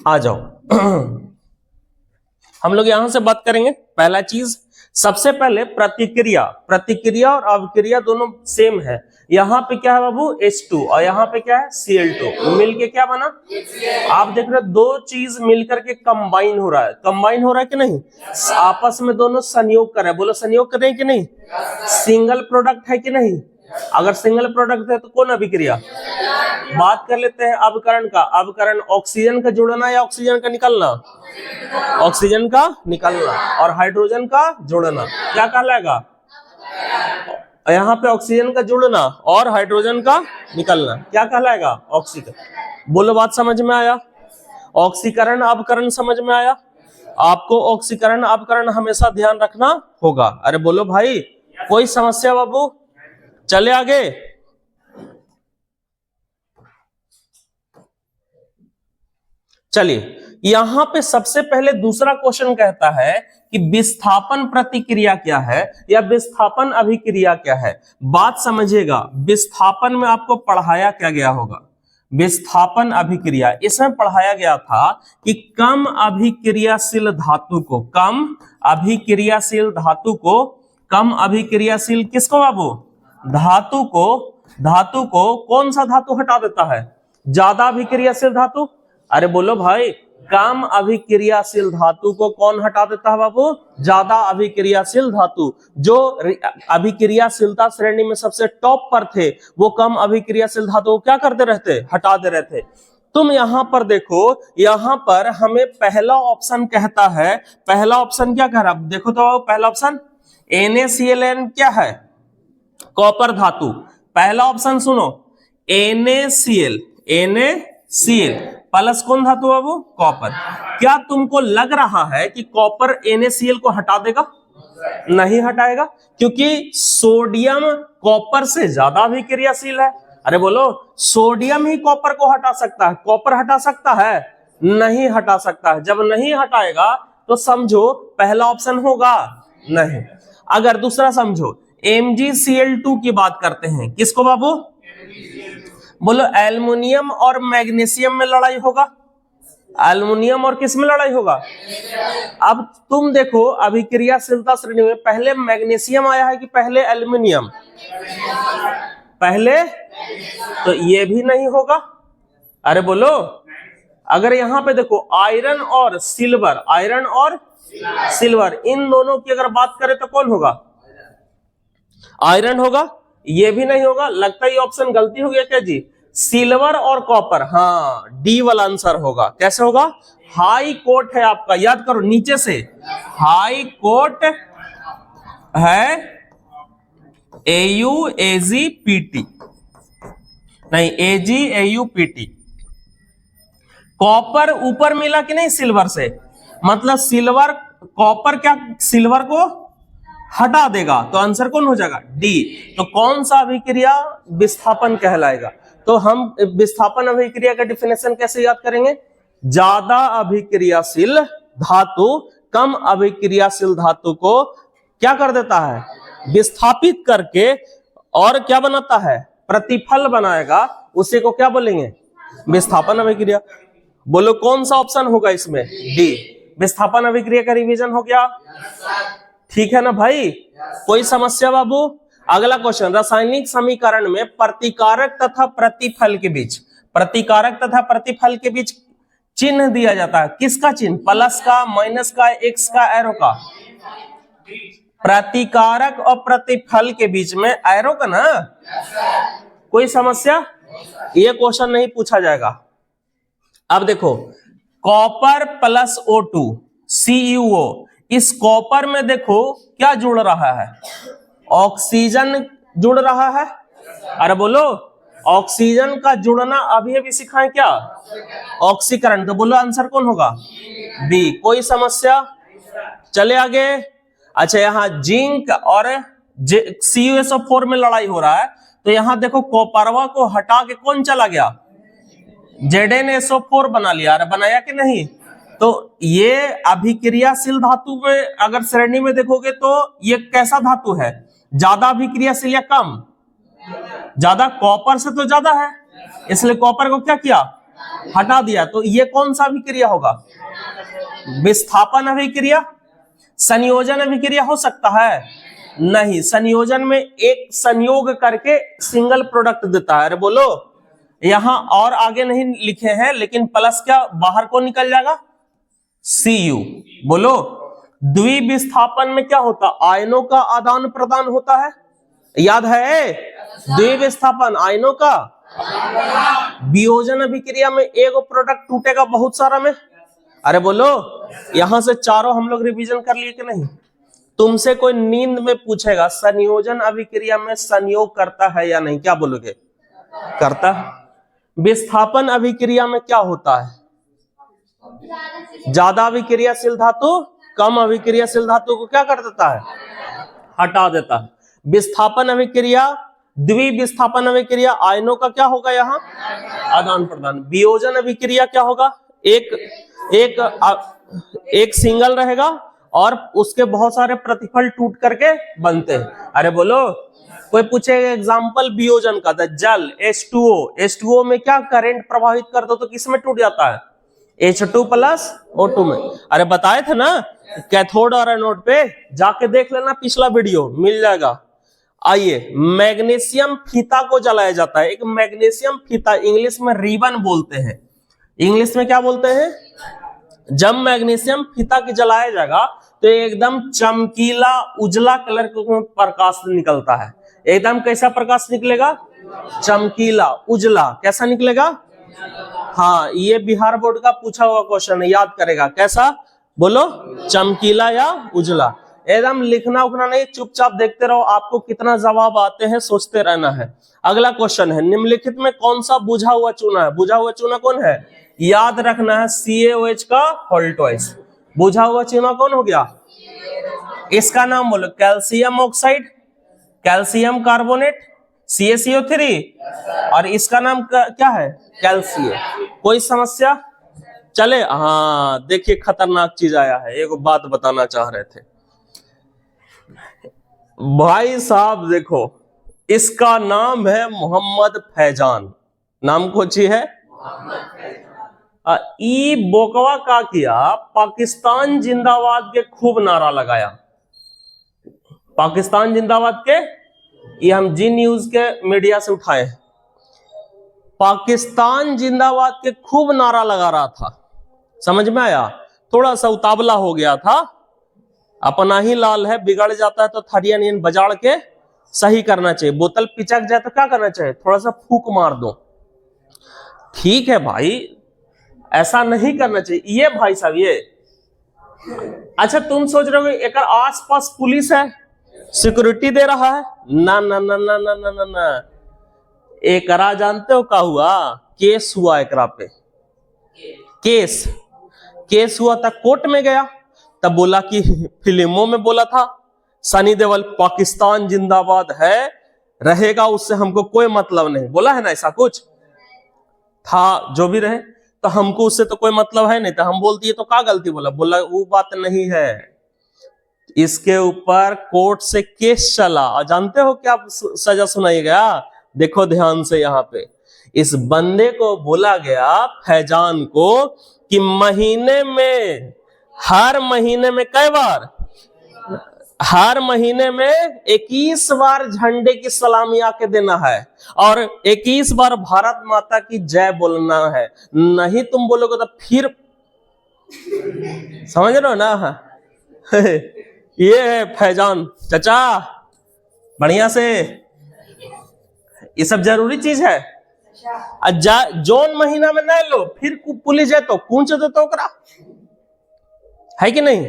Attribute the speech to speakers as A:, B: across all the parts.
A: आ जाओ। हम लोग यहां से बात करेंगे। पहला चीज, सबसे पहले प्रतिक्रिया। प्रतिक्रिया और अभिक्रिया दोनों सेम है। यहाँ पे क्या है बाबू, H2 और यहाँ पे क्या है Cl2, मिलके क्या बना, आप देख रहे हो दो चीज मिलकर के कंबाइन हो रहा है। कंबाइन हो रहा है कि नहीं, आपस में दोनों संयोग कर रहे हैं। बोलो संयोग कर रहे हैं कि नहीं, सिंगल प्रोडक्ट है कि नहीं। अगर सिंगल प्रोडक्ट है तो कौन अभिक्रिया। बात कर लेते हैं अवकरण का। अवकरण ऑक्सीजन का जुड़ना या ऑक्सीजन का निकलना, ऑक्सीजन का निकलना, और हाइड्रोजन का जुड़ना क्या कहलाएगा। यहाँ पे ऑक्सीजन का जुड़ना और हाइड्रोजन का निकलना क्या कहलाएगा, ऑक्सीकरण। बोलो बात समझ में आया। ऑक्सीकरण अवकरण समझ में आया। आपको ऑक्सीकरण अवकरण हमेशा ध्यान रखना होगा। अरे बोलो भाई, कोई समस्या बाबू, चले आगे। चलिए, यहां पे सबसे पहले दूसरा क्वेश्चन कहता है कि विस्थापन प्रतिक्रिया क्या है या विस्थापन अभिक्रिया क्या है। बात समझिएगा, विस्थापन में आपको पढ़ाया क्या गया होगा, विस्थापन अभिक्रिया इसमें पढ़ाया गया था कि कम अभिक्रियाशील धातु को, कम अभिक्रियाशील धातु को, कम अभिक्रियाशील किसको बाबू, धातु को, धातु को कौन सा धातु हटा देता है, ज्यादा अभिक्रियाशील धातु। अरे बोलो भाई, कम अभिक्रियाशील धातु को कौन हटा देता है बाबू, ज्यादा अभिक्रियाशील धातु। जो अभिक्रियाशीलता श्रेणी में सबसे टॉप पर थे वो कम अभिक्रियाशील धातु को क्या करते रहते, हटा दे रहे थे। तुम यहां पर देखो, यहां पर हमें पहला ऑप्शन कहता है, पहला ऑप्शन क्या कह रहा है देखो तो, पहला ऑप्शन NaCl क्या है, कॉपर धातु। पहला ऑप्शन सुनो, NaCl, NaCl प्लस कौन धातु है वो, कॉपर। क्या तुमको लग रहा है कि कॉपर NaCl को हटा देगा, नहीं हटाएगा, क्योंकि सोडियम कॉपर से ज्यादा अभिक्रियाशील है। अरे बोलो, सोडियम ही कॉपर को हटा सकता है, कॉपर हटा सकता है, नहीं हटा सकता है। जब नहीं हटाएगा तो समझो पहला ऑप्शन होगा नहीं। अगर दूसरा समझो, MgCl2 की बात करते हैं, किसको बाबू, बोलो एल्युमिनियम और मैग्नीशियम में लड़ाई होगा, एल्युमिनियम और किस में लड़ाई होगा। अब तुम देखो अभिक्रियाशीलता श्रेणी में पहले मैग्नीशियम आया है कि पहले एल्युमिनियम, पहले, तो ये भी नहीं होगा। अरे बोलो, अगर यहां पे देखो आयरन और सिल्वर, आयरन और सिल्वर इन दोनों की अगर बात करें तो कौन होगा, आयरन होगा, ये भी नहीं होगा। लगता है ये ऑप्शन गलती हो गया क्या जी, सिल्वर और कॉपर, हाँ डी वाला आंसर होगा। कैसे होगा, हाई कोर्ट है आपका, याद करो नीचे से, हाई कोर्ट है AuAgPt, नहीं AgAuPt। कॉपर ऊपर मिला कि नहीं सिल्वर से, मतलब सिल्वर, कॉपर क्या सिल्वर को हटा देगा, तो आंसर कौन हो जाएगा, डी। तो कौन सा अभिक्रिया विस्थापन कहलाएगा। तो हम विस्थापन अभिक्रिया का डिफिनेशन कैसे याद करेंगे, ज्यादा अभिक्रियाशील धातु कम अभिक्रियाशील धातु को क्या कर देता है, विस्थापित करके, और क्या बनाता है, प्रतिफल बनाएगा, उसी को क्या बोलेंगे, विस्थापन अभिक्रिया। बोलो कौन सा ऑप्शन होगा इसमें, डी। विस्थापन अभिक्रिया का रिवीजन हो गया, ठीक है ना भाई। कोई समस्या बाबू। अगला क्वेश्चन, रासायनिक समीकरण में प्रतिकारक तथा प्रतिफल के बीच, प्रतिकारक तथा प्रतिफल के बीच चिन्ह दिया जाता है, किसका चिन्ह, प्लस का, माइनस का, एक्स का, एरो का। प्रतिकारक और प्रतिफल के बीच में एरो का ना, कोई समस्या, ये क्वेश्चन नहीं पूछा जाएगा। अब देखो, कॉपर प्लस O2 CuO, इस कॉपर में देखो क्या जुड़ रहा है, ऑक्सीजन जुड़ रहा है। अरे बोलो, ऑक्सीजन का जुड़ना अभी अभी सिखाएं क्या, ऑक्सीकरण। तो बोलो आंसर कौन होगा, बी। कोई समस्या, चले आगे। अच्छा, यहाँ जिंक और CuSO4 में लड़ाई हो रहा है, तो यहां देखो कॉपरवा को हटा के कौन चला गया, ZnSO4 बना लिया। अरे बनाया कि नहीं, तो ये अभिक्रियाशील धातु में अगर श्रेणी में देखोगे तो ये कैसा धातु है, ज्यादा अभिक्रियाशील या कम, ज्यादा, कॉपर से तो ज्यादा है, इसलिए कॉपर को क्या किया, हटा दिया। तो ये कौन सा अभिक्रिया होगा, विस्थापन अभिक्रिया। संयोजन अभिक्रिया हो सकता है नहीं, संयोजन में एक संयोग करके सिंगल प्रोडक्ट देता है। अरे बोलो, यहां और आगे नहीं लिखे हैं लेकिन प्लस क्या बाहर को निकल जाएगा, Cu। बोलो, द्विविस्थापन में क्या होता, आयनों का आदान प्रदान होता है, याद है, द्विविस्थापन आयनों का। वियोजन अभिक्रिया में एक प्रोडक्ट टूटेगा बहुत सारा में। अरे बोलो, यहां से चारों हम लोग रिवीजन कर लिए कि नहीं। तुमसे कोई नींद में पूछेगा संयोजन अभिक्रिया में संयोग करता है या नहीं, क्या बोलोगे, करता है। विस्थापन अभिक्रिया में क्या होता है, ज्यादा अभिक्रियाशील धातु कम अभिक्रियाशील धातु को क्या कर देता है, हटा देता है। विस्थापन अभिक्रिया, द्विविस्थापन अभिक्रिया, आयनों का क्या होगा यहाँ, आदान प्रदान। वियोजन अभिक्रिया क्या होगा, एक सिंगल रहेगा और उसके बहुत सारे प्रतिफल टूट करके बनते हैं। अरे बोलो, कोई पूछेगा एग्जाम्पल वियोजन का, जल H2O में क्या करंट प्रभावित कर दो तो किस में टूट जाता है, H2 प्लस O2 में। अरे बताए थे ना, कैथोड और एनोड पे जाके देख लेना, पिछला वीडियो मिल जाएगा। आइए, मैग्नीशियम फीता को जलाया जाता है। एक मैग्नीशियम फीता, इंग्लिश में रिबन बोलते हैं, इंग्लिश में क्या बोलते हैं, जब मैग्नीशियम फीता की जलाया जाएगा तो एकदम चमकीला उजला कलर का प्रकाश निकलता है। एकदम कैसा प्रकाश निकलेगा, चमकीला उजला, कैसा निकलेगा। हाँ, ये बिहार बोर्ड का पूछा हुआ क्वेश्चन है, याद करेगा, कैसा, बोलो, चमकीला या उजला। एकदम लिखना उखना नहीं, चुपचाप देखते रहो, आपको कितना जवाब आते हैं सोचते रहना है। अगला क्वेश्चन है, निम्नलिखित में कौन सा बुझा हुआ चूना है, बुझा हुआ चूना कौन है, याद रखना है, CaOH का होल ट्वाइस। बुझा हुआ चूना कौन हो गया, इसका नाम बोलो, calcium oxide, calcium carbonate, CaCO3, और इसका नाम क्या है, कैल्शियम। कोई समस्या चले। हाँ देखिए, खतरनाक चीज आया है, एक बात बताना चाह रहे थे भाई साहब। देखो, इसका नाम है मोहम्मद फैजान, नाम कुछ ही है। ई बोकवा का किया, पाकिस्तान जिंदाबाद के खूब नारा लगाया, पाकिस्तान जिंदाबाद के, ये हम जी न्यूज के मीडिया से उठाए, पाकिस्तान जिंदाबाद के खूब नारा लगा रहा था। समझ में आया, थोड़ा सा उतावला हो गया था, अपना ही लाल है, बिगड़ जाता है तो थरिया नियन बजाड़ के सही करना चाहिए। बोतल पिचक जाए तो क्या करना चाहिए, थोड़ा सा फूक मार दो। ठीक है भाई, ऐसा नहीं करना चाहिए। ये भाई साहब, ये अच्छा, तुम सोच रहे हो एक आसपास पुलिस है, सिक्योरिटी दे रहा है, ना ना ना ना ना ना ना ना। एकरा जानते हो क्या हुआ, केस हुआ एकरा पे, केस हुआ था, कोर्ट में गया, तब बोला कि फिल्मों में बोला था सनी देओल पाकिस्तान जिंदाबाद है, रहेगा, उससे हमको कोई मतलब नहीं, बोला है ना, ऐसा कुछ था, जो भी रहे, तो हमको उससे तो कोई मतलब है नहीं, तो हम बोल दिए तो क्या गलती, बोला वो बात नहीं है। इसके ऊपर कोर्ट से केस चला, और जानते हो क्या सजा सुनाई गया, देखो ध्यान से, यहाँ पे इस बंदे को बोला गया, फैजान को, कि महीने में, हर महीने में कई बार, हर महीने में 21 बार झंडे की सलामी आके देना है और 21 बार भारत माता की जय बोलना है। नहीं तुम बोलोगे तो फिर, समझ रहे हो ना। ये है फैजान चाचा, बढ़िया से, ये सब जरूरी चीज है। जोन महीना में नहीं लो, फिर पुलिस जाए तो कूच दे तो करा, है कि नहीं।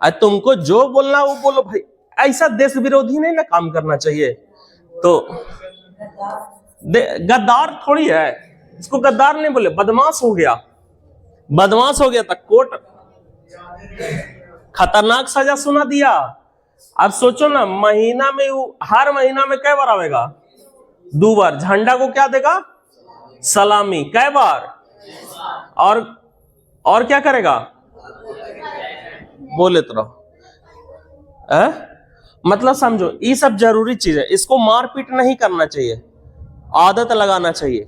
A: तुमको जो बोलना वो बोलो भाई, ऐसा देश विरोधी नहीं ना काम करना चाहिए। तो गद्दार थोड़ी है, इसको गद्दार नहीं बोले, बदमाश हो गया, बदमाश हो गया तक कोर्ट खतरनाक सजा सुना दिया। अब सोचो ना, महीना में, हर महीना में कई बार आवेगा, 2 बार, झंडा को क्या देगा, सलामी, कई बार, और क्या करेगा, बोले तो रहो। मतलब समझो, ये सब जरूरी चीज है, इसको मारपीट नहीं करना चाहिए, आदत लगाना चाहिए।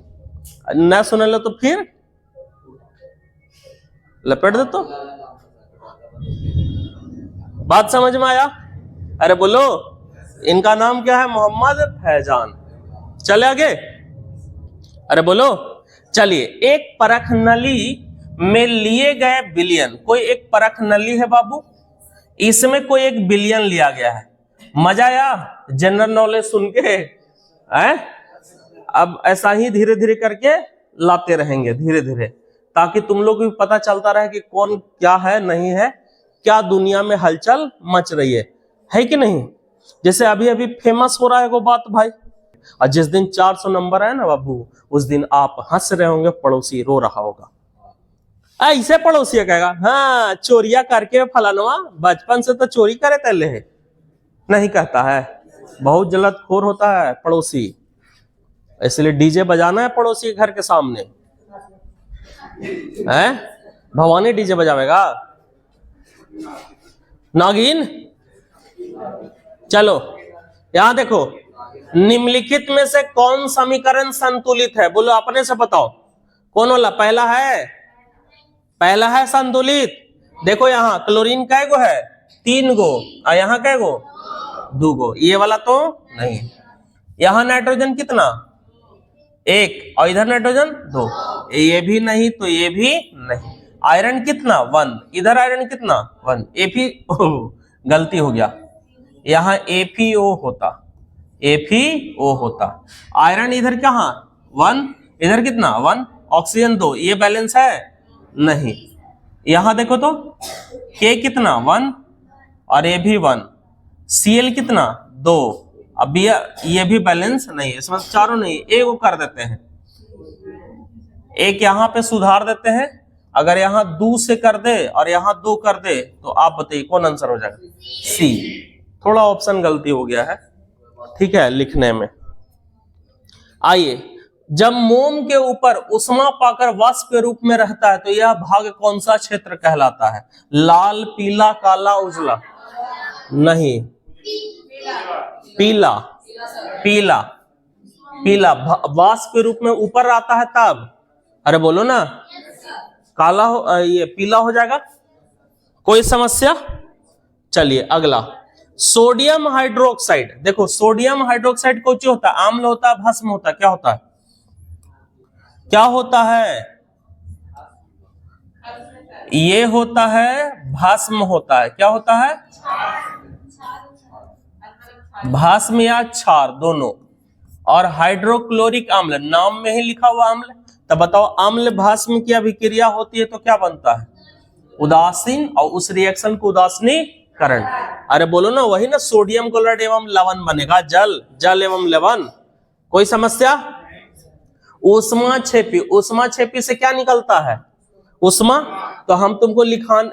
A: न सुन लो तो फिर लपेट दो। तो बात समझ में आया? अरे बोलो, इनका नाम क्या है? मोहम्मद फैजान। चले आगे, अरे बोलो। चलिए, एक परख नली में लिए गए बिलियन, कोई एक परख नली है बाबू, इसमें कोई एक बिलियन लिया गया है। मजा आया जनरल नॉलेज सुन के? है? अब ऐसा ही धीरे धीरे करके लाते रहेंगे, धीरे धीरे, ताकि तुम लोग को भी पता चलता रहे कि कौन क्या है, नहीं है, क्या दुनिया में हलचल मच रही है कि नहीं। जैसे अभी अभी फेमस हो रहा है वो बात भाई, और जिस दिन 400 नंबर है ना बाबू, उस दिन आप हंस रहे होंगे, पड़ोसी रो रहा होगा। ऐसे पड़ोसी कहेगा, हाँ चोरिया करके फलानवा बचपन से तो चोरी करे तले है, नहीं कहता है। बहुत जलतखोर होता है पड़ोसी, इसलिए डीजे बजाना है पड़ोसी के घर के सामने। है भवानी डीजे बजावेगा नागिन। चलो यहां देखो, निम्नलिखित में से कौन समीकरण संतुलित है? बोलो अपने से बताओ, कौन वाला पहला है? पहला है संतुलित। देखो यहाँ क्लोरीन कै गो है? 3 गो, और यहाँ कै गो? 2 गो। ये वाला तो नहीं। यहाँ नाइट्रोजन कितना? 1, और इधर नाइट्रोजन 2। ये भी नहीं तो ये भी नहीं। आयरन कितना? 1, इधर आयरन कितना? 1। एफी गलती हो गया, यहाँ एफीओ होता, एफीओ होता। आयरन इधर कहाँ? 1, इधर कितना? 1। ऑक्सीजन 2, ये बैलेंस है? नहीं। यहां देखो तो के कितना? 1, और ये भी 1। Cl कितना? 2। अब ये भी बैलेंस नहीं है, इसमें चारों नहीं, एक को कर देते हैं, एक यहां पे सुधार देते हैं। अगर यहां 2 से कर दे और यहां 2 कर दे तो आप बताइए कौन आंसर हो जाएगा? सी। थोड़ा ऑप्शन गलती हो गया है, ठीक है, लिखने में। आइए, जब मोम के ऊपर उष्मा पाकर वाष्प के रूप में रहता है तो यह भाग कौन सा क्षेत्र कहलाता है? लाल, पीला, काला, उजला? नहीं, पीला, पीला, पीला। वाष्प के रूप में ऊपर आता है तब। अरे बोलो ना, काला हो, ये पीला हो जाएगा। कोई समस्या? चलिए अगला, सोडियम हाइड्रोक्साइड। देखो सोडियम हाइड्रोक्साइड कौन होता है? आम्ल होता है, भस्म होता है, क्या होता है? क्या होता है? ये होता है भस्म होता है। क्या होता है? भस्म या क्षार दोनों। और हाइड्रोक्लोरिक अम्ल, नाम में ही लिखा हुआ अम्ल। तो बताओ, अम्ल भस्म की अभिक्रिया होती है तो क्या बनता है? उदासीन, और उस रिएक्शन को उदासीनीकरण। अरे बोलो ना, वही ना, सोडियम क्लोराइड एवं लवण बनेगा, जल, जल एवं लवण। कोई समस्या? ऊष्मा छेपी, ऊष्मा छेपी से क्या निकलता है? ऊष्मा। तो हम तुमको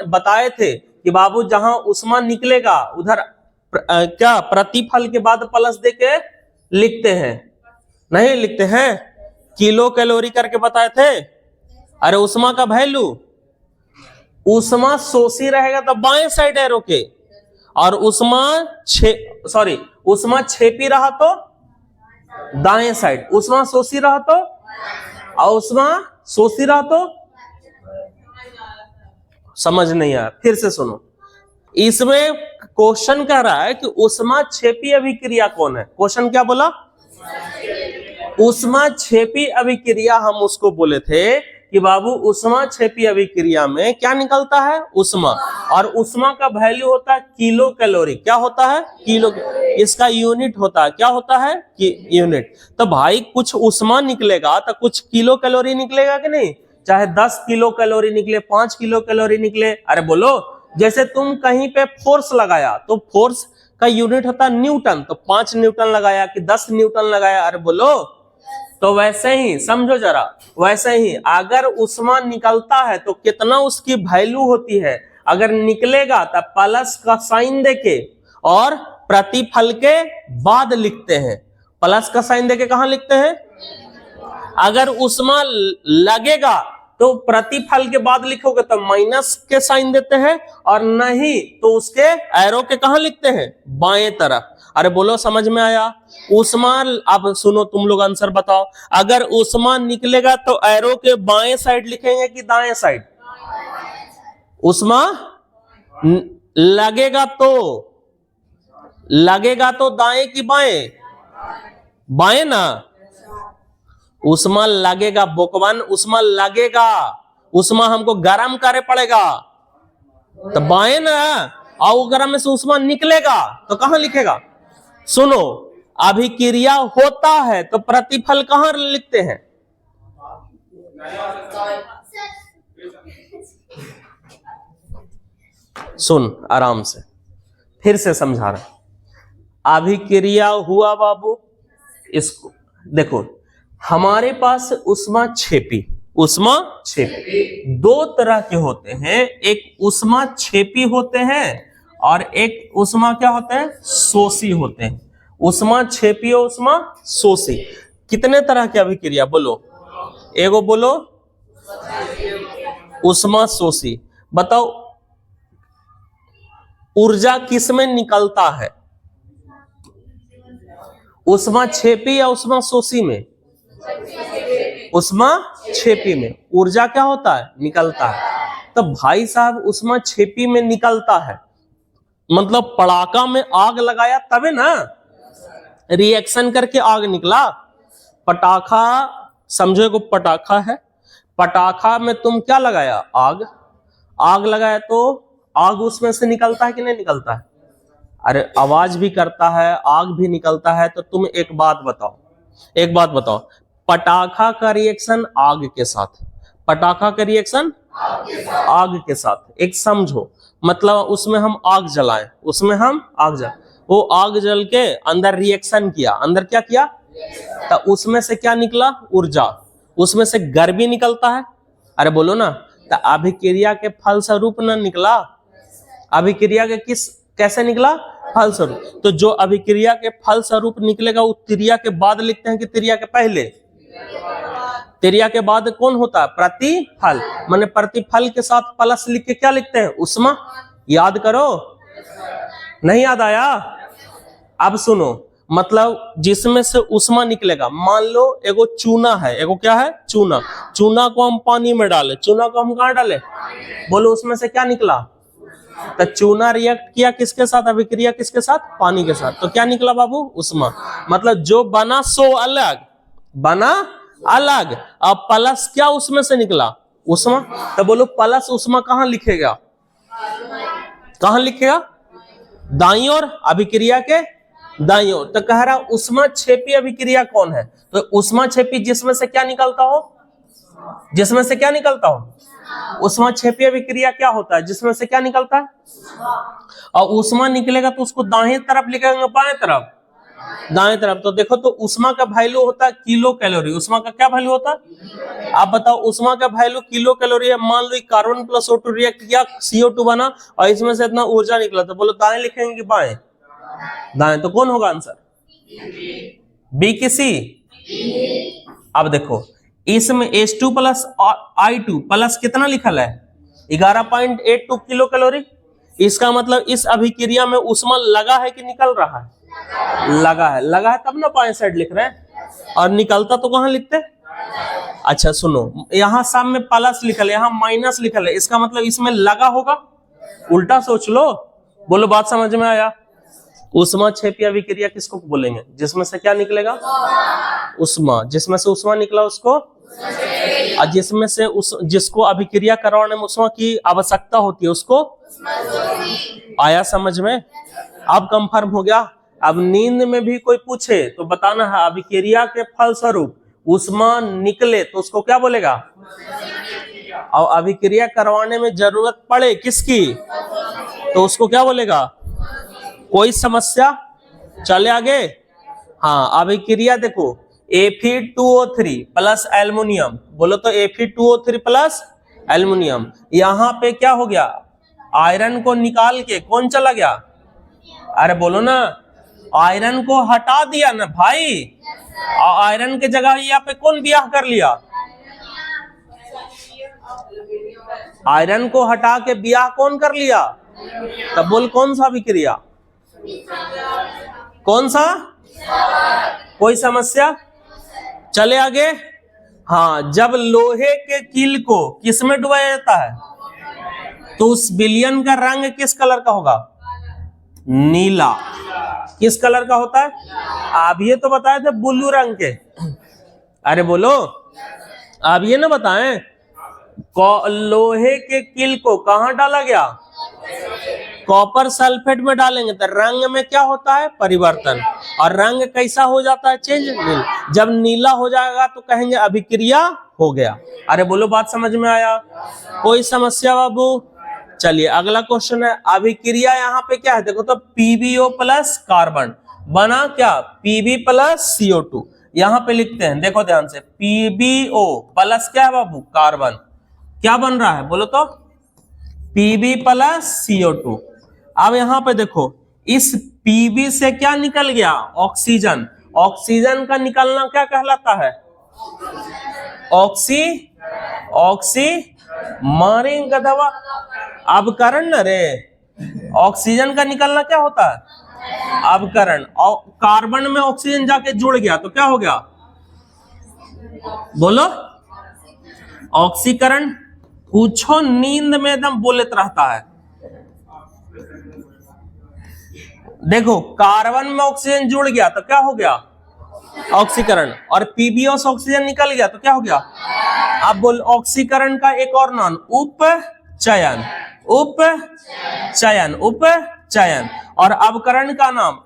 A: बताए थे कि बाबू जहां ऊष्मा निकलेगा उधर क्या प्रतिफल के बाद प्लस देके लिखते हैं? नहीं लिखते हैं, किलो कैलोरी करके बताए थे। अरे ऊष्मा का वैल्यू, ऊष्मा शोषी रहेगा तो बाएं साइड एरो के, और ऊष्मा छेपी रहा तो दाएं साइड, ऊष्मा शोषी रहा तो, और ऊष्मा शोषी रहा तो। समझ नहीं आया, फिर से सुनो। इसमें क्वेश्चन कह रहा है कि ऊष्मा छेपी अभिक्रिया कौन है? क्वेश्चन क्या बोला? ऊष्मा छेपी अभिक्रिया। हम उसको बोले थे कि बाबू ऊष्मा छेपी अभिक्रिया में क्या निकलता है? ऊष्मा। और ऊष्मा का वैल्यू होता है किलो कैलोरी। क्या होता है? किलो। इसका यूनिट होता है, क्या होता है? यूनिट। तो भाई कुछ ऊष्मा निकलेगा तो कुछ किलो कैलोरी निकलेगा कि नहीं? चाहे 10 किलो कैलोरी निकले, 5 किलो कैलोरी निकले। अरे बोलो, जैसे तुम कहीं पे फोर्स लगाया तो फोर्स का यूनिट होता है न्यूटन, तो 5 न्यूटन लगाया कि 10 न्यूटन लगाया। अरे बोलो, तो वैसे ही समझो जरा, वैसे ही अगर ऊष्मा निकलता है तो कितना उसकी वैल्यू होती है। अगर निकलेगा तो प्लस का साइन देके और प्रतिफल के बाद लिखते हैं। प्लस का साइन देके कहां लिखते हैं? अगर ऊष्मा लगेगा तो प्रतिफल के बाद लिखोगे तो माइनस के साइन देते हैं, और नहीं तो उसके एरो के कहां लिखते हैं, बाएं तरफ। अरे बोलो समझ में आया? उष्मा, अब सुनो तुम लोग आंसर बताओ, अगर उष्मा निकलेगा तो एरो के बाएं साइड लिखेंगे कि दाएं साइड? उष्मा लगेगा तो दाएं कि बाएं? बाएं ना। उष्मा लगेगा बोकवन, उष्मा लगेगा, उष्मा हमको गर्म करे पड़ेगा तो बाएं ना, और गर्म में से उष्मा निकलेगा तो कहां लिखेगा? सुनो, अभिक्रिया होता है तो प्रतिफल कहां लिखते हैं? सुन आराम से, फिर से समझा रहा। अभिक्रिया हुआ बाबू, इसको देखो, हमारे पास उष्मा छेपी दो तरह के होते हैं, एक उष्मा छेपी होते हैं और एक उष्मा क्या होते हैं, शोषी होते हैं। उष्मा छेपी और उष्मा शोषी, कितने तरह की अभिक्रिया बोलो? एगो बोलो उष्मा शोषी। बताओ ऊर्जा किसमें निकलता है, उष्मा छेपी या उष्मा शोषी में? उष्मा छेपी में ऊर्जा क्या होता है, निकलता है। तो भाई साहब उष्मा छेपी में निकलता है, मतलब पड़ाका में आग लगाया तबे ना, रिएक्शन करके आग निकला। पटाखा समझो, को पटाखा है, पटाखा में तुम क्या लगाया, आग लगाया तो आग उसमें से निकलता है कि नहीं निकलता है? अरे आवाज भी करता है, आग भी निकलता है। तो तुम एक बात बताओ, पटाखा का रिएक्शन आग के साथ, पटाखा का रिएक्शन आग के साथ, एक समझो, मतलब उसमें हम आग जलाएं, वो आग जल के अंदर रिएक्शन किया, अंदर क्या किया, तो उसमें से क्या निकला, ऊर्जा, उसमें से गर्मी निकलता है। अरे बोलो ना, तो अभिक्रिया के फलस्वरूप ना निकला, अभिक्रिया के कैसे निकला, फलस्वरूप। तो जो अभिक्रिया के फलस्वरूप निकलेगा वो क्रिया के बाद लिखते हैं कि क्रिया के पहले? क्रिया के बाद कौन होता है, प्रतिफल। माने प्रतिफल के साथ प्लस लिख के क्या लिखते हैं, उष्मा। याद करो, नहीं याद आया? अब सुनो, मतलब जिसमें से उष्मा निकलेगा, मान लो एगो चूना है, एगो क्या है, चूना को हम पानी में डाले, चूना को हम कहां डाले, बोलो उसमें से क्या निकला, तो चूना रिएक्ट किया किसके साथ, अभिक्रिया किसके साथ, पानी के साथ, तो क्या निकला बाबू, उष्मा। मतलब जो बना सो अलग, अब प्लस क्या उसमें से निकला, उष्मा। तो बोलो प्लस उष्मा कहां लिखेगा, दाईं ओर, अभिक्रिया के दाईं ओर। तो कह रहा उष्मा छेपी अभिक्रिया कौन है, तो उष्मा छेपी जिसमें से क्या निकलता हो, उष्मा छेपी अभिक्रिया क्या होता है, जिसमें से क्या निकलता है, और उष्मा निकलेगा तो उसको दाहिने तरफ लिखेंगे, बाएं तरफ, दाएं तरफ। तो देखो, तो उष्मा का वैल्यू होता है किलो कैलोरी, उष्मा का क्या वैल्यू होता है, आप बताओ, उष्मा का वैल्यू किलो कैलोरी है। मान low carbon plus O2 react किया, CO2 बना और इसमें से इतना ऊर्जा निकला, तो बोलो दाएं लिखेंगे कि बाएं, दाएं। तो कौन होगा आंसर, बी की सी। अब देखो इसमें H2 प्लस I2 प्लस कितना लिखल है, 11.82 किलो कैलोरी। इसका मतलब इस अभिक्रिया में उष्मा लगा है कि निकल रहा है, लगा है तब ना बाएं साइड लिख रहे हैं, और निकलता तो कहां लिखते। अच्छा सुनो, यहां सामने प्लस लिखल है, यहां माइनस लिखल है, इसका मतलब इसमें लगा होगा, उल्टा सोच लो। बोलो बात समझ में आया? उष्मा छेपी अभिक्रिया किसको बोलेंगे, जिसमें से क्या निकलेगा, उष्मा, जिसमें से उष्मा निकला उसको, और जिसमें से जिसको अभिक्रिया करवाने में उष्मा की आवश्यकता होती है उसको। आया समझ में? अब कंफर्म हो गया। अब नींद में भी कोई पूछे तो बताना है, अभिक्रिया के फलस्वरूप उष्मा निकले तो उसको क्या बोलेगा, और अभिक्रिया करवाने में जरूरत पड़े किसकी, तो उसको क्या बोलेगा। कोई समस्या, चले आगे। हाँ, अभिक्रिया देखो, Fe2O3 प्लस एल्युमिनियम, बोलो तो Fe2O3 प्लस एल्युमिनियम, यहां पे क्या हो गया, आयरन को निकाल के कौन चला गया, अरे बोलो ना, आयरन को हटा दिया ना भाई, आयरन के जगह यहाँ पे कौन ब्याह कर लिया, आयरन को हटा के ब्याह कौन कर लिया? तब बोल कौन सा अभिक्रिया? कौन सा? कोई समस्या? चले आगे। हाँ, जब लोहे के कील को किस में डुबाया जाता है तो उस विलयन का रंग किस कलर का होगा? नीला। किस कलर का होता है? आप ये तो बताए थे ब्लू रंग के। अरे बोलो, आप ये ना बताएं लोहे के कील को कहां डाला गया? कॉपर सल्फेट में डालेंगे तो रंग में क्या होता है? परिवर्तन। और रंग कैसा हो जाता है? चेंज। जब नीला हो जाएगा तो कहेंगे अभिक्रिया हो गया। अरे बोलो, बात समझ में आया? कोई समस्या बाबू? चलिए अगला क्वेश्चन है, अभिक्रिया यहाँ पे क्या है? देखो तो PbO प्लस कार्बन बना क्या? Pb plus CO2। यहाँ पे लिखते हैं, देखो ध्यान से, PbO प्लस क्या है बाबू? कार्बन। क्या बन रहा है बोलो तो? Pb plus CO2। अब यहाँ पे देखो, इस Pb से क्या निकल गया? ऑक्सीजन। ऑक्सीजन का निकलना क्या कहलाता है? ऑक्सी मारेंगे दवा। अवकरण न रे। ऑक्सीजन का निकलना क्या होता है? अवकरण। और कार्बन में ऑक्सीजन जाके जुड़ गया तो क्या हो गया? बोलो, ऑक्सीकरण। पूछो, नींद में एकदम बोलत रहता है। देखो, कार्बन में ऑक्सीजन जुड़ गया तो क्या हो गया? ऑक्सीकरण। और PbO से ऑक्सीजन निकल गया तो क्या हो गया? अब बोल, ऑक्सीकरण का एक और नाम उपचयन। उपचयन, उपचयन। और अवकरण का नाम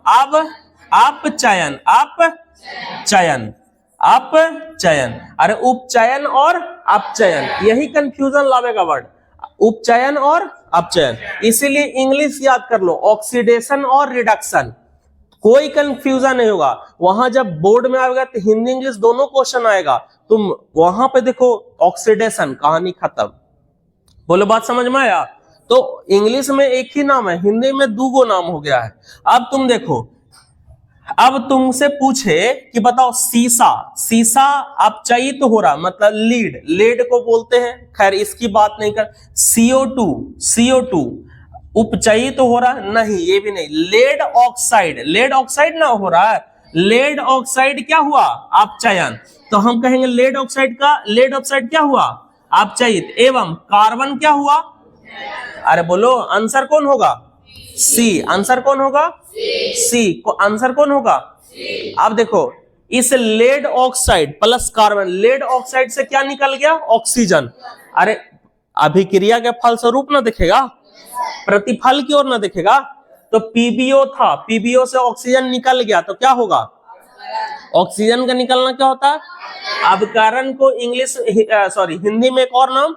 A: अपचयन। अपचयन, अपचयन। अरे उपचयन और अपचयन, यही कंफ्यूजन लावेगा वर्ड, उपचयन और अपचयन। इसीलिए इंग्लिश याद कर लो, ऑक्सीडेशन और रिडक्शन। कोई कंफ्यूजन नहीं होगा। वहां जब बोर्ड में आएगा तो हिंदी इंग्लिश दोनों क्वेश्चन आएगा, तुम वहां पे देखो ऑक्सीडेशन, कहानी खत्म। बोलो, बात समझ में आया? तो इंग्लिश में एक ही नाम है, हिंदी में दो नाम हो गया है। अब तुम देखो, अब तुमसे पूछे कि बताओ शीशा अपचयित हो रहा, मतलब लीड को बोलते हैं, खैर इसकी बात नहीं कर। CO2 उपचयित हो रहा? नहीं, ये भी नहीं। लेड ऑक्साइड ना हो रहा है, लेड ऑक्साइड क्या हुआ? अपचयन। तो हम कहेंगे लेड ऑक्साइड क्या हुआ? अपचयित। एवं कार्बन क्या हुआ? अरे बोलो, आंसर कौन होगा? सी। आंसर कौन होगा? सी। आंसर कौन होगा? अब देखो, इस lead oxide plus carbon, lead oxide से क्या निकल गया? ऑक्सीजन। अरे अभिक्रिया के फलस्वरूप ना दिखेगा, प्रतिफल की ओर ना दिखेगा। तो PbO था, PbO से ऑक्सीजन निकल गया तो क्या होगा? ऑक्सीजन का निकलना क्या होता है? अवकरण को हिंदी में एक और नाम,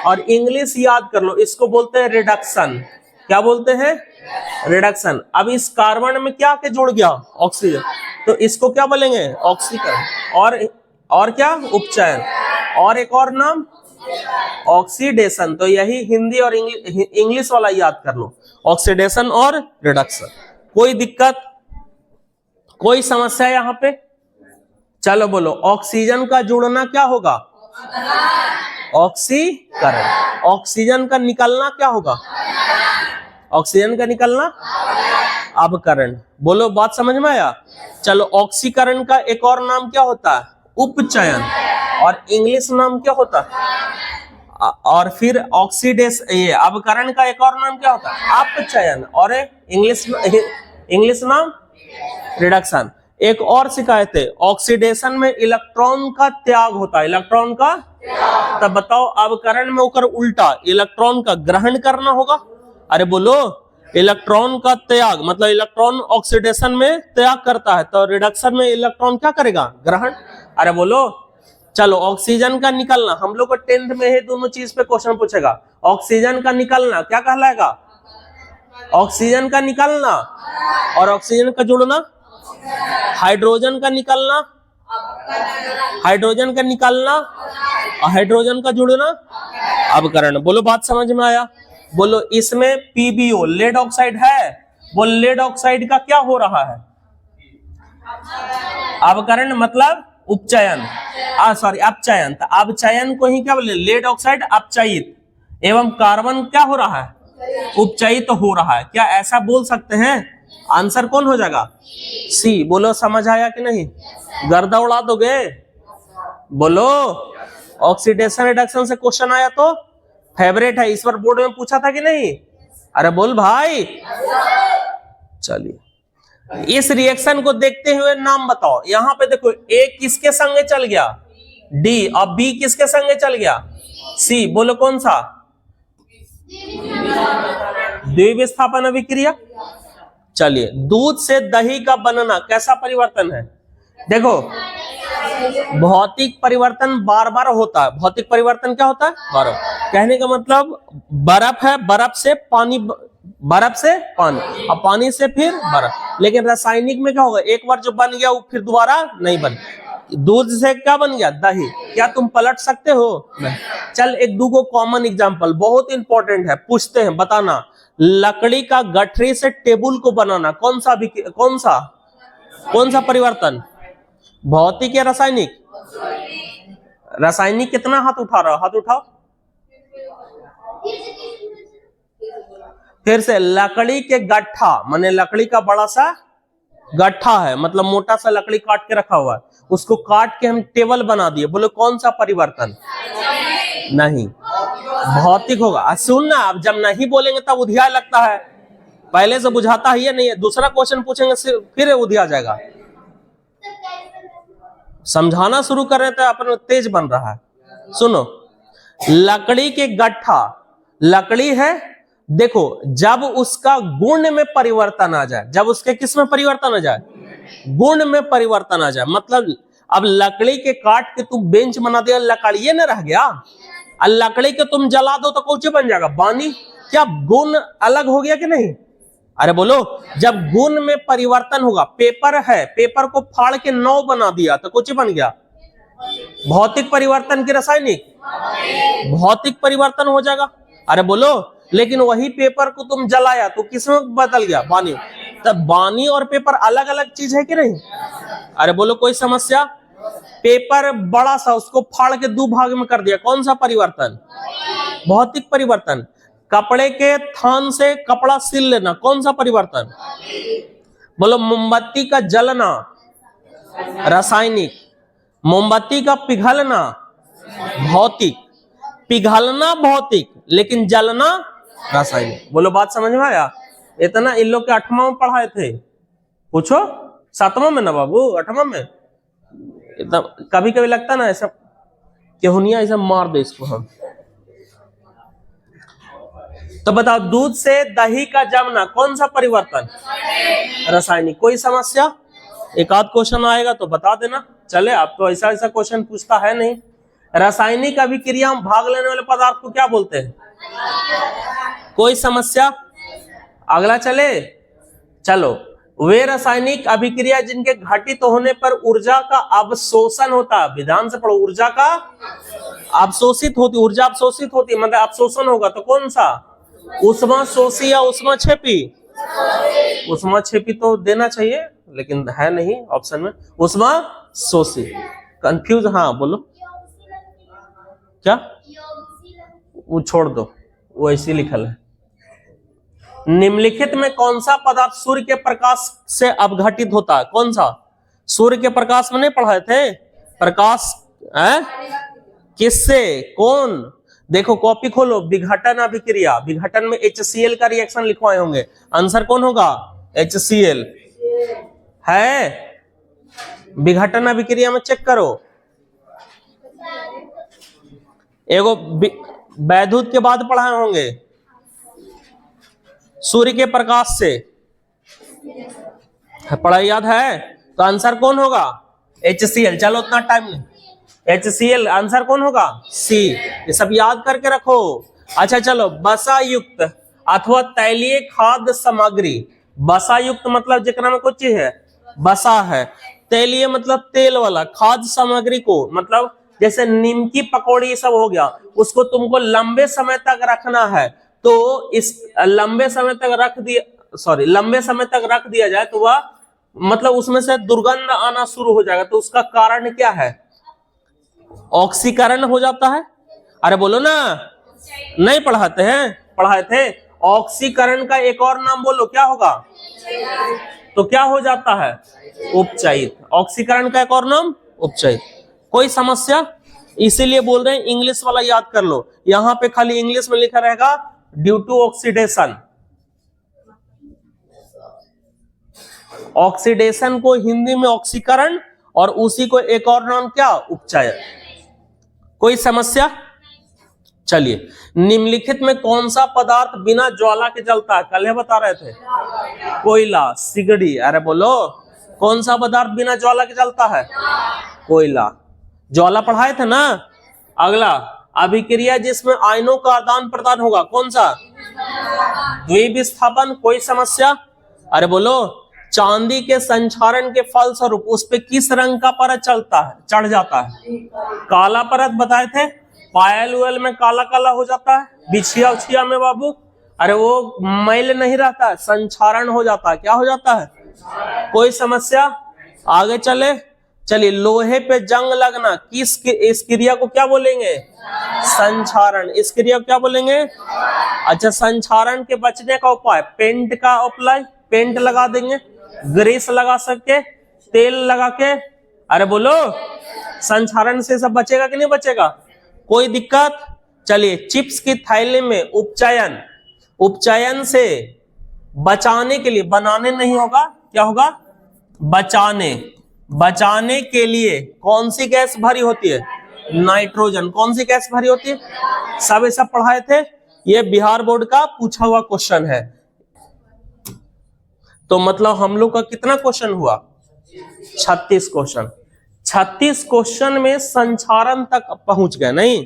A: और इंग्लिश याद कर लो, इसको बोलते हैं रिडक्शन। क्या बोलते हैं? रिडक्शन। अब इस कार्बन में क्या के जुड़ गया? ऑक्सीजन, तो इसको क्या बोलेंगे? ऑक्सीकरण। और क्या? उपचयन। और एक और नाम ऑक्सीडेशन। तो यही हिंदी और इंग्लिश वाला याद कर लो, ऑक्सीडेशन और रिडक्शन। कोई दिक्कत, कोई समस्या यहां पे? चलो बोलो, ऑक्सीजन का जुड़ना क्या होगा? ऑक्सीकरण। ऑक्सीजन का निकलना क्या होगा? ऑक्सीजन का निकलना अवकरण। बोलो, बात समझ में आया? चलो, ऑक्सीकरण का एक और नाम क्या होता है? उपचयन। और इंग्लिश नाम क्या होता है? और फिर ऑक्सीडेशन, ये अवकरण का एक और नाम क्या होता है? अपचयन। और इंग्लिश नाम रिडक्शन। एक और शिकायत है, ऑक्सीडेशन में इलेक्ट्रॉन का त्याग होता है। इलेक्ट्रॉन का, तब बताओ अवकरण में होकर उल्टा इलेक्ट्रॉन का ग्रहण करना होगा। अरे बोलो, इलेक्ट्रॉन का त्याग, मतलब इलेक्ट्रॉन ऑक्सीडेशन में त्याग करता है, तो रिडक्शन में इलेक्ट्रॉन क्या करेगा? ग्रहण। अरे बोलो, चलो, ऑक्सीजन का निकलना, हम लोग को 10th में है, दोनों चीज पे क्वेश्चन पूछेगा। ऑक्सीजन का निकलना क्या कहलाएगा? ऑक्सीजन का निकलना और ऑक्सीजन का जुड़ना। हाइड्रोजन का निकलना, हाइड्रोजन का निकलना और हाइड्रोजन का जुड़ना अवकरण। बोलो, बात समझ में आया? बोलो, इसमें PbO लेड ऑक्साइड है, वो लेड ऑक्साइड का क्या हो रहा है? अवकरण, मतलब उपचयन, अपचयन। तो अपचयन को ही क्या बोले? लेड ऑक्साइड अपचयित। एवं कार्बन क्या हो रहा है, उपचयित हो रहा है। क्या ऐसा बोल सकते हैं? आंसर कौन हो जाएगा? सी। बोलो समझ आया कि नहीं? गर्दा उड़ा दोगे? बोलो। ऑक्सीडेशन रिडक्शन से क्वेश्चन आया तो फेवरेट है, इस बार बोर्ड में पूछा था कि नहीं? अरे बोल भाई। चलिए इस रिएक्शन को देखते हुए नाम बताओ। यहां पे देखो ए किसके संगे चल गया? डी। और बी किसके संगे चल गया? सी। बोलो कौन सा? द्विविस्थापन अभिक्रिया। चलिए दूध से दही का बनना कैसा परिवर्तन है? देखो भौतिक परिवर्तन बार बार होता है। भौतिक परिवर्तन क्या होता है? बार बार। कहने का मतलब बर्फ है, बर्फ से पानी, बर्फ से पानी, और पानी से फिर बर्फ। लेकिन रासायनिक में क्या होगा? एक बार जो बन गया वो फिर दोबारा नहीं बन। दूध से क्या बन गया? दही। क्या तुम पलट सकते हो? नहीं। चल एक दो कॉमन एग्जांपल बहुत इंपॉर्टेंट है, पूछते हैं, बताना। लकड़ी का गठरी से टेबल को बनाना कौन सा परिवर्तन? भौतिक या रासायनिक? रासायनिक। कितना हाथ उठा रहा? हाथ उठाओ फिर से। लकड़ी के गट्ठा माने लकड़ी का बड़ा सा गट्ठा है, मतलब मोटा सा लकड़ी काट के रखा हुआ है, उसको काट के हम टेबल बना दिए। बोलो कौन सा परिवर्तन? नहीं, भौतिक होगा। सुन ना, अब जब नहीं बोलेंगे तब उधिया लगता है, पहले से बुझाता ही नहीं है। दूसरा क्वेश्चन पूछेंगे फिर उधिया जाएगा। समझाना शुरू कर रहे थे, अपन तेज बन रहा है। सुनो, लकड़ी के गट्ठा, लकड़ी है, देखो जब उसका गुण में परिवर्तन आ जाए, जब उसके किस में परिवर्तन आ जाए? गुण में परिवर्तन आ जाए। मतलब अब लकड़ी के काट के तुम बेंच बना दिया, लकड़ी न रह गया। और लकड़ी के तुम जला दो तो कौन बन जाएगा? बानी। क्या गुण अलग हो गया कि नहीं? अरे बोलो, जब गुण में परिवर्तन होगा। पेपर है, पेपर को फाड़ के 9 बना दिया तो कुछ बन गया? भौतिक परिवर्तन की रासायनिक? भौतिक परिवर्तन हो जाएगा। अरे बोलो, लेकिन वही पेपर को तुम जलाया तो किसमें बदल गया? बानी। तब बानी और पेपर अलग अलग चीज है कि नहीं? अरे बोलो कोई समस्या? पेपर बड़ा सा, उसको फाड़ के 2 भाग में कर दिया, कौन सा परिवर्तन? भौतिक परिवर्तन। कपड़े के थान से कपड़ा सिल लेना, कौन सा परिवर्तन? बोलो मोमबत्ती का जलना, रासायनिक। मोमबत्ती का पिघलना, भौतिक। पिघलना भौतिक, लेकिन जलना रासायनिक। बोलो बात समझ में आया? इतना इन लोग के 8वां में पढ़ाए थे, पूछो 7वां में ना बाबू, 8वां में। इतना कभी कभी लगता ना ऐसा केहुनिया ऐसा मार दे इसको हम। तो बताओ, दूध से दही का जमना कौन सा परिवर्तन? रासायनिक। कोई समस्या? एक आध क्वेश्चन आएगा तो बता देना। चले, आप तो ऐसा क्वेश्चन पूछता है नहीं। रासायनिक अभिक्रिया में भाग लेने वाले पदार्थ को क्या बोलते हैं? कोई समस्या? अगला चले। चलो, वे रासायनिक अभिक्रिया जिनके घटित होने पर ऊर्जा का अवशोषण होता है। विधान से पढ़ो, ऊर्जा का अवशोषित होती, ऊर्जा अवशोषित होती, मतलब अवशोषण होगा तो कौन सा? उष्माशोषी या उष्माक्षेपी? उष्माक्षेपी तो देना चाहिए लेकिन है नहीं ऑप्शन में। उष्माशोषी कंफ्यूज। हाँ बोलो क्या? वो छोड़ दो, वो ऐसे लिखल है। निम्नलिखित में कौन सा पदार्थ सूर्य के प्रकाश से अपघटित होता है? कौन सा? सूर्य के प्रकाश में नहीं पढ़ाए थे? प्रकाश है किससे? कौन? देखो कॉपी खोलो, विघटन अभिक्रिया। विघटन में HCl का रिएक्शन लिखवाए होंगे। आंसर कौन होगा? HCl है। विघटन अभिक्रिया में चेक करो। एगो वैद्युत के बाद पढ़ाए होंगे, सूर्य के प्रकाश से पढ़ाई याद है? तो आंसर कौन होगा? HCl। चलो उतना टाइम नहीं, HCl आंसर कौन होगा? सी। ये सब याद करके रखो। अच्छा चलो, बसा युक्त अथवा तैलीय खाद्य सामग्री। बसा युक्त मतलब जितना में कुछ चीज है, बसा है। तैलीय मतलब तेल वाला। खाद्य सामग्री को मतलब जैसे निमकी पकौड़ी ये सब हो गया, उसको तुमको लंबे समय तक रखना है, तो इस लंबे समय तक रख दिया जाए तो वह मतलब उसमें से दुर्गंध आना शुरू हो जाएगा। तो उसका कारण क्या है? ऑक्सीकरण हो जाता है। अरे बोलो ना, नहीं पढ़ाते हैं, पढ़ाए थे। ऑक्सीकरण का एक और नाम बोलो, क्या होगा? तो क्या हो जाता है? उपचयित। ऑक्सीकरण का एक और नाम उपचयित। कोई समस्या? इसीलिए बोल रहे हैं इंग्लिश वाला याद कर लो, यहां पे खाली इंग्लिश में लिखा रहेगा ड्यू टू ऑक्सीडेशन। ऑक्सीडेशन को हिंदी में ऑक्सीकरण और उसी को एक और नाम क्या? उपचयन। कोई समस्या? चलिए, निम्नलिखित में कौन सा पदार्थ बिना ज्वाला के जलता है? कल बता रहे थे, कोयला, सिगड़ी। अरे बोलो, कौन सा पदार्थ बिना ज्वाला के जलता है? कोयला। ज्वाला पढ़ाए थे ना। अगला, अभिक्रिया जिसमें आयनों का आदान प्रदान होगा, कौन सा? द्विविस्थापन। कोई समस्या? अरे बोलो, चांदी के संक्षारण के फलस्वरूप उस पे किस रंग का परत चलता है, चढ़ जाता है? काला परत बताए थे। पायल उयल में काला काला हो जाता है, बिछिया उछिया में बाबू, अरे वो मैल नहीं रहता है, संक्षारण हो जाता है। क्या हो जाता है? कोई समस्या? आगे चले। चलिए, लोहे पे जंग लगना, इस क्रिया को क्या बोलेंगे? संक्षारण। इस क्रिया को क्या बोलेंगे? अच्छा, संक्षारण के बचने का उपाय, पेंट का अप्लाई, पेंट लगा देंगे, ग्रीस लगा सके, तेल लगा के। अरे बोलो, संक्षारण से सब बचेगा कि नहीं बचेगा? कोई दिक्कत? चलिए, चिप्स की थैली में उपचयन, उपचयन से बचाने के लिए, बनाने नहीं होगा, क्या होगा? बचाने। बचाने के लिए कौन सी गैस भरी होती है? नाइट्रोजन। कौन सी गैस भरी होती है? सब ऐसा पढ़ाए थे, ये बिहार बोर्ड का पूछा हुआ क्वेश्चन है। तो मतलब हम लोग का कितना क्वेश्चन हुआ? 36 क्वेश्चन। 36 क्वेश्चन में संक्षारण तक पहुंच गए, नहीं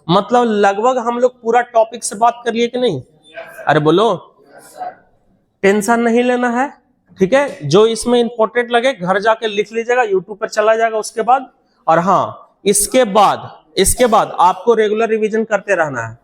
A: मतलब लगभग हम लोग पूरा टॉपिक से बात कर लिए कि नहीं? अरे बोलो, टेंशन नहीं लेना है, ठीक है। जो इसमें इंपॉर्टेंट लगे घर जाके लिख लीजिएगा, यूट्यूब पर चला जाएगा उसके बाद। और हाँ, इसके बाद आपको रेगुलर रिवीजन करते रहना है।